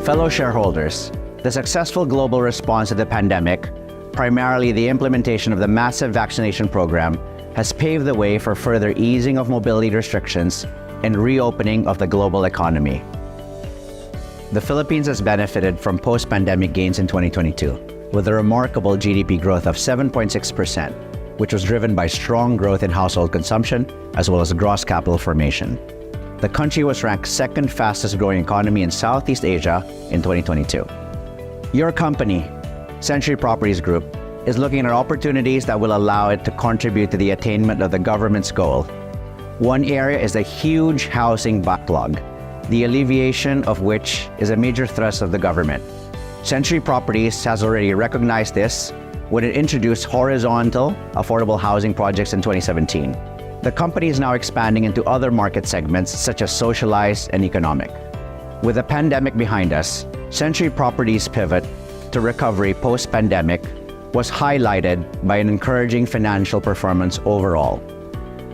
Fellow shareholders, the successful global response to the pandemic, primarily the implementation of the massive vaccination program, has paved the way for further easing of mobility restrictions and reopening of the global economy. The Philippines has benefited from post-pandemic gains in 2022, with a remarkable GDP growth of 7.6%, which was driven by strong growth in household consumption as well as gross capital formation. The country was ranked second fastest growing economy in Southeast Asia in 2022. Your company, Century Properties Group, is looking at opportunities that will allow it to contribute to the attainment of the government's goal. One area is the huge housing backlog, the alleviation of which is a major thrust of the government. Century Properties has already recognized this when it introduced horizontal affordable housing projects in 2017. The company is now expanding into other market segments such as socialized and economic. With the pandemic behind us, Century Properties' pivot to recovery post-pandemic was highlighted by an encouraging financial performance overall.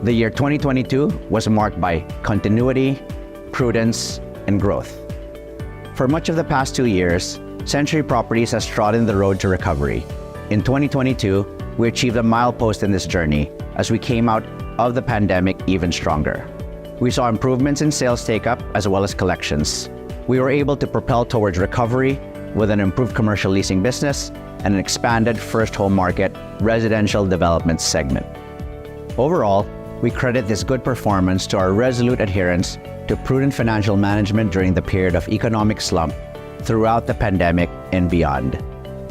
The year 2022 was marked by continuity, prudence, and growth. For much of the past 2 years, Century Properties has trodden the road to recovery. In 2022, we achieved a milepost in this journey as we came out of the pandemic even stronger. We saw improvements in sales take-up as well as collections. We were able to propel towards recovery with an improved commercial leasing business and an expanded first home market residential development segment. Overall, we credit this good performance to our resolute adherence to prudent financial management during the period of economic slump throughout the pandemic and beyond.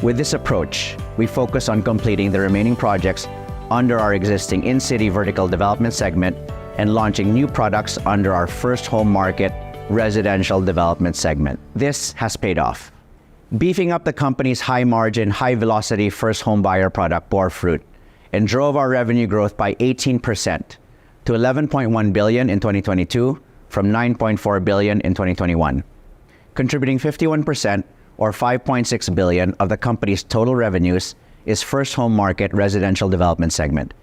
With this approach, we focus on completing the remaining projects under our existing in-city vertical development segment and launching new products under our first home market residential development segment. This has paid off. Beefing up the company's high-margin, high-velocity first home buyer product bore fruit and drove our revenue growth by 18% to 11.1 billion in 2022 from 9.4 billion in 2021, contributing 51% or 5.6 billion of the company's total revenues is first home market residential development segment.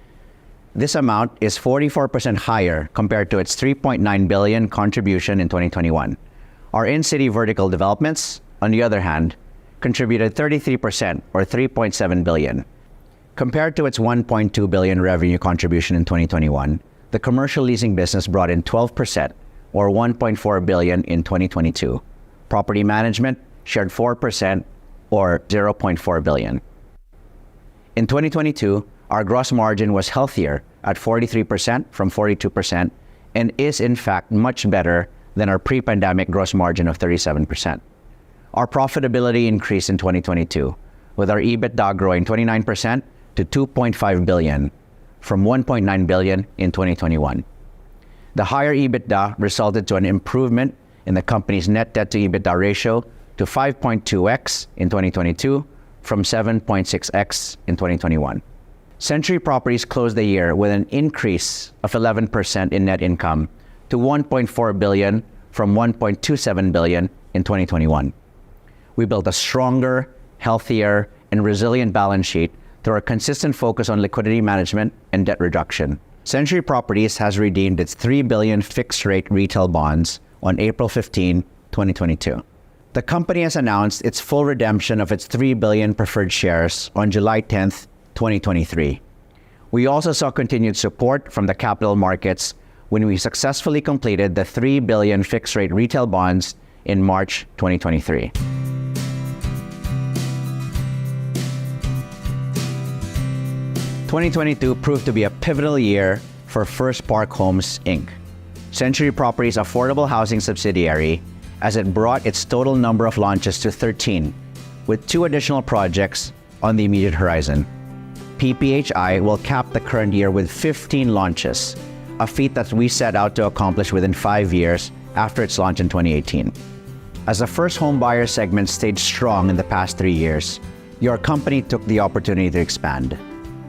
This amount is 44% higher compared to its 3.9 billion contribution in 2021. Our in-city vertical developments, on the other hand, contributed 33% or 3.7 billion. Compared to its 1.2 billion revenue contribution in 2021, the commercial leasing business brought in 12% or 1.4 billion in 2022. Property management shared 4% or 0.4 billion. In 2022, our gross margin was healthier at 43% from 42% and is in fact much better than our pre-pandemic gross margin of 37%. Our profitability increased in 2022, with our EBITDA growing 29% to 2.5 billion from 1.9 billion in 2021. The higher EBITDA resulted to an improvement in the company's net debt to EBITDA ratio to 5.2x in 2022 from 7.6x in 2021. Century Properties closed the year with an increase of 11% in net income to 1.4 billion from 1.27 billion in 2021. We built a stronger, healthier, and resilient balance sheet through our consistent focus on liquidity management and debt reduction. Century Properties has redeemed its 3 billion fixed-rate retail bonds on April 15, 2022. The company has announced its full redemption of its 3 billion preferred shares on July 10, 2023. We also saw continued support from the capital markets when we successfully completed the 3 billion fixed-rate retail bonds in March 2023. (2022) proved to be a pivotal year for First Park Homes, Inc., Century Properties' affordable housing subsidiary, as it brought its total number of launches to 13, with 2 additional projects on the immediate horizon. PPHI will cap the current year with 15 launches, a feat that we set out to accomplish within 5 years after its launch in 2018. As the first home buyer segment stayed strong in the past 3 years, your company took the opportunity to expand.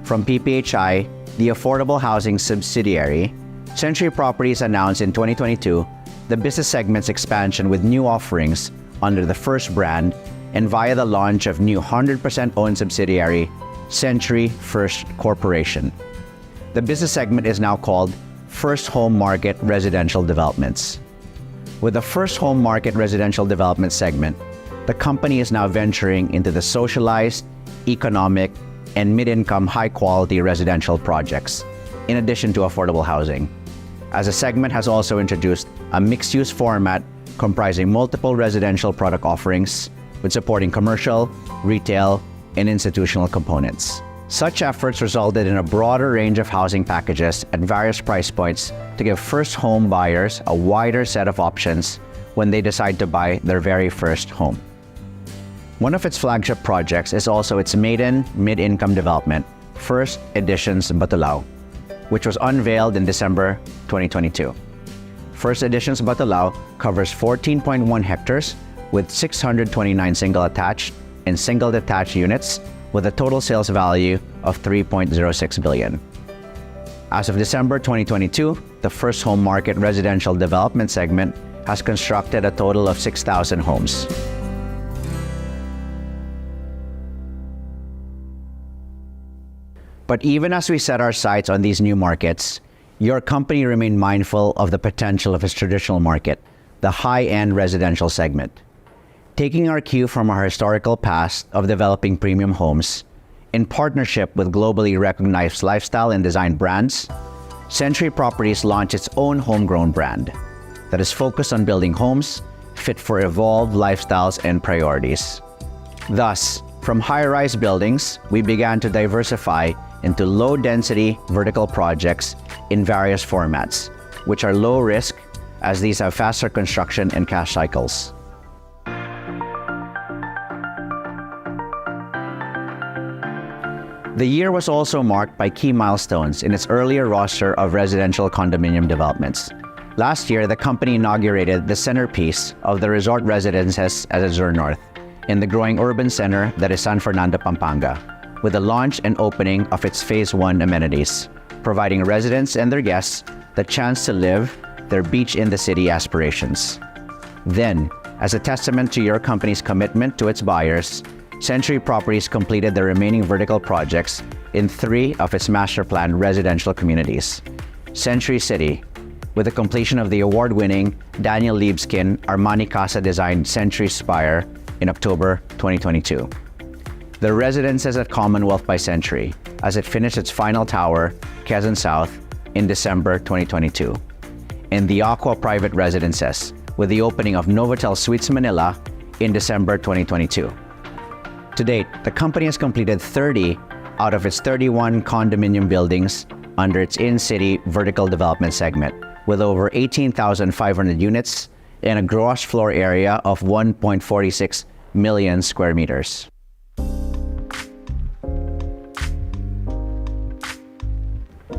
From PPHI, the affordable housing subsidiary, Century Properties announced in 2022 the business segment's expansion with new offerings under the First brand and via the launch of new 100% owned subsidiary, Century First Corporation. The business segment is now called First Home Market Residential Developments. With the First Home Market Residential Development segment, the company is now venturing into the socialized, economic, and mid-income high-quality residential projects, in addition to affordable housing, as the segment has also introduced a mixed-use format comprising multiple residential product offerings with supporting commercial, retail, and institutional components. Such efforts resulted in a broader range of housing packages at various price points to give first home buyers a wider set of options when they decide to buy their very first home. One of its flagship projects is also its maiden mid-income development, First Editions Batulao, which was unveiled in December 2022. First Editions Batulao covers 14.1 hectares with 629 single-attached and single-detached units with a total sales value of 3.06 billion. As of December 2022, the first home market residential development segment has constructed a total of 6,000 homes. But even as we set our sights on these new markets, your company remained mindful of the potential of its traditional market, the high-end residential segment. Taking our cue from our historical past of developing premium homes, in partnership with globally recognized lifestyle and design brands, Century Properties launched its own homegrown brand that is focused on building homes fit for evolved lifestyles and priorities. Thus, from high-rise buildings, we began to diversify into low-density vertical projects in various formats, which are low risk as these have faster construction and cash cycles. The year was also marked by key milestones in its earlier roster of residential condominium developments. Last year, the company inaugurated the centerpiece of the resort residences at Azure North in the growing urban center that is San Fernando, Pampanga, with the launch and opening of its Phase 1 amenities, providing residents and their guests the chance to live their beach-in-the-city aspirations. Then, as a testament to your company's commitment to its buyers, Century Properties completed the remaining vertical projects in 3 of its master plan residential communities. Century City, with the completion of the award-winning Daniel Libeskind Armani Casa-designed Century Spire in October 2022. The Residences at Commonwealth by Century, as it finished its final tower, Quezon South, in December 2022. And the Aqua Private Residences, with the opening of Novotel Suites Manila in December 2022. To date, the company has completed 30 out of its 31 condominium buildings under its in-city vertical development segment, with over 18,500 units and a gross floor area of 1.46 million square meters.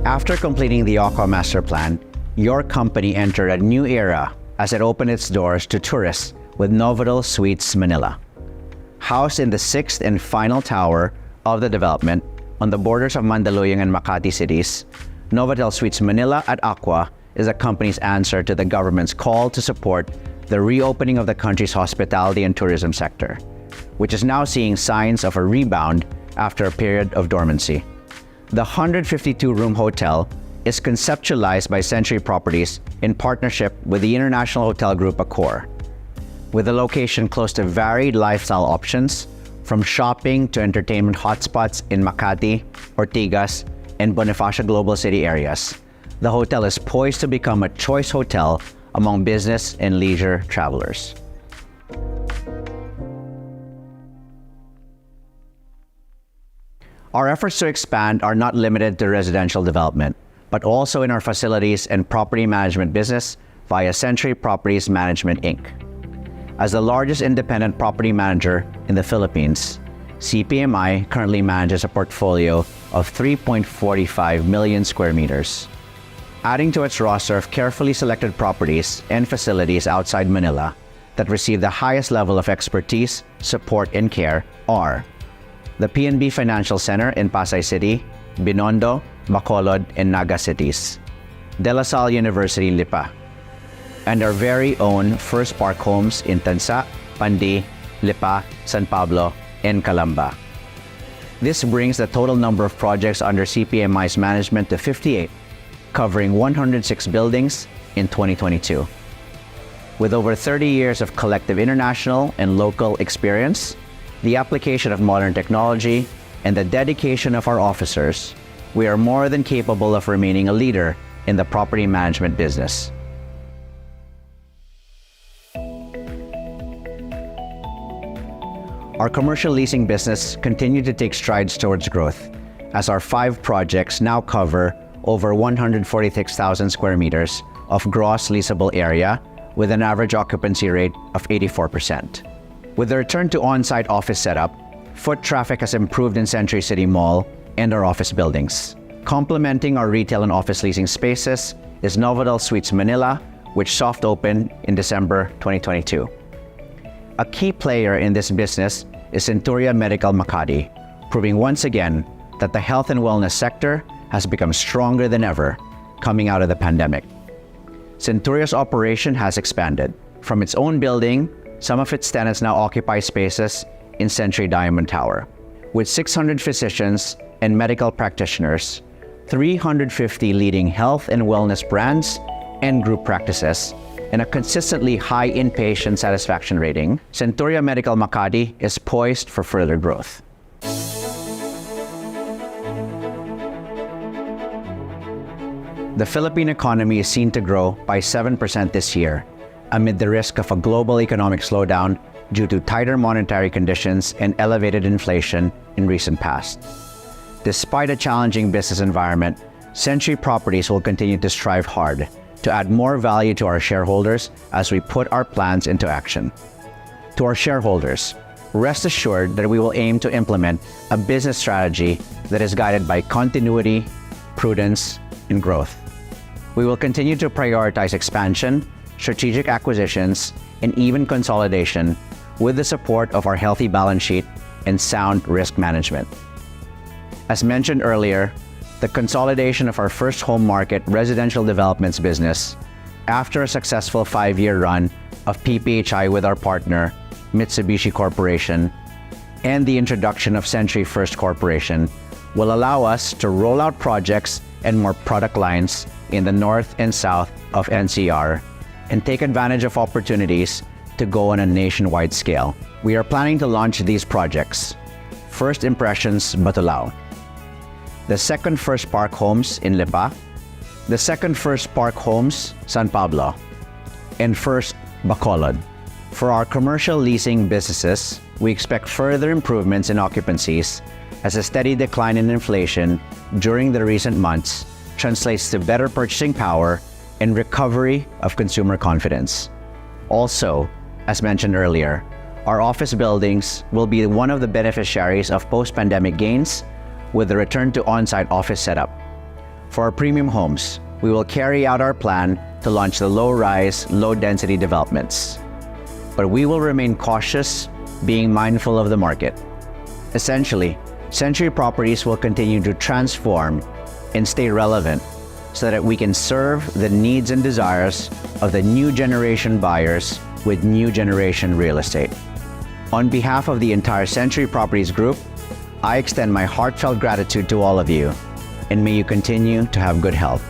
After completing the Aqua Master Plan, your company entered a new era as it opened its doors to tourists with Novotel Suites Manila. Housed in the 6th and final tower of the development on the borders of Mandaluyong and Makati cities, Novotel Suites Manila at Aqua is the company's answer to the government's call to support the reopening of the country's hospitality and tourism sector, which is now seeing signs of a rebound after a period of dormancy. The 152-room hotel is conceptualized by Century Properties in partnership with the international hotel group Accor, with a location close to varied lifestyle options, from shopping to entertainment hotspots in Makati, Ortigas, and Bonifacio Global City areas. The hotel is poised to become a choice hotel among business and leisure travelers. Our efforts to expand are not limited to residential development, but also in our facilities and property management business via Century Properties Management, Inc. As the largest independent property manager in the Philippines, CPMI currently manages a portfolio of 3.45 million square meters. Adding to its roster of carefully selected properties and facilities outside Manila that receive the highest level of expertise, support, and care are the PNB Financial Center in Pasay City, Binondo, Bacolod, and Naga cities, De La Salle University, Lipa, and our very own First Park Homes in Tansa, Pandi, Lipa, San Pablo, and Calamba. This brings the total number of projects under CPMI's management to 58, covering 106 buildings in 2022. With over 30 years of collective international and local experience, the application of modern technology, and the dedication of our officers, we are more than capable of remaining a leader in the property management business. Our commercial leasing business continued to take strides towards growth, as our 5 projects now cover over 146,000 square meters of gross leasable area with an average occupancy rate of 84%. With the return to on-site office setup, foot traffic has improved in Century City Mall and our office buildings. Complementing our retail and office leasing spaces is Novotel Suites Manila, which soft opened in December 2022. A key player in this business is Centuria Medical Makati, proving once again that the health and wellness sector has become stronger than ever coming out of the pandemic. Centuria's operation has expanded. From its own building, some of its tenants now occupy spaces in Century Diamond Tower. With 600 physicians and medical practitioners, 350 leading health and wellness brands and group practices, and a consistently high inpatient satisfaction rating, Centuria Medical Makati is poised for further growth. The Philippine economy is seen to grow by 7% this year, amid the risk of a global economic slowdown due to tighter monetary conditions and elevated inflation in recent past. Despite a challenging business environment, Century Properties will continue to strive hard to add more value to our shareholders as we put our plans into action. To our shareholders, rest assured that we will aim to implement a business strategy that is guided by continuity, prudence, and growth. We will continue to prioritize expansion, strategic acquisitions, and even consolidation with the support of our healthy balance sheet and sound risk management. As mentioned earlier, the consolidation of our first home market residential developments business, after a successful 5-year run of PPHI with our partner, Mitsubishi Corporation, and the introduction of Century First Corporation, will allow us to roll out projects and more product lines in the north and south of NCR and take advantage of opportunities to go on a nationwide scale. We are planning to launch these projects. First Impressions, Batulao. The Second First Park Homes in Lipa, the Second First Park Homes, San Pablo, and First Bacolod. For our commercial leasing businesses, we expect further improvements in occupancies as a steady decline in inflation during the recent months translates to better purchasing power and recovery of consumer confidence. Also, as mentioned earlier, our office buildings will be one of the beneficiaries of post-pandemic gains with the return to on-site office setup. For our premium homes, we will carry out our plan to launch the low-rise, low-density developments. But we will remain cautious, being mindful of the market. Essentially, Century Properties will continue to transform and stay relevant so that we can serve the needs and desires of the new generation buyers with new generation real estate. On behalf of the entire Century Properties Group, I extend my heartfelt gratitude to all of you, and may you continue to have good health.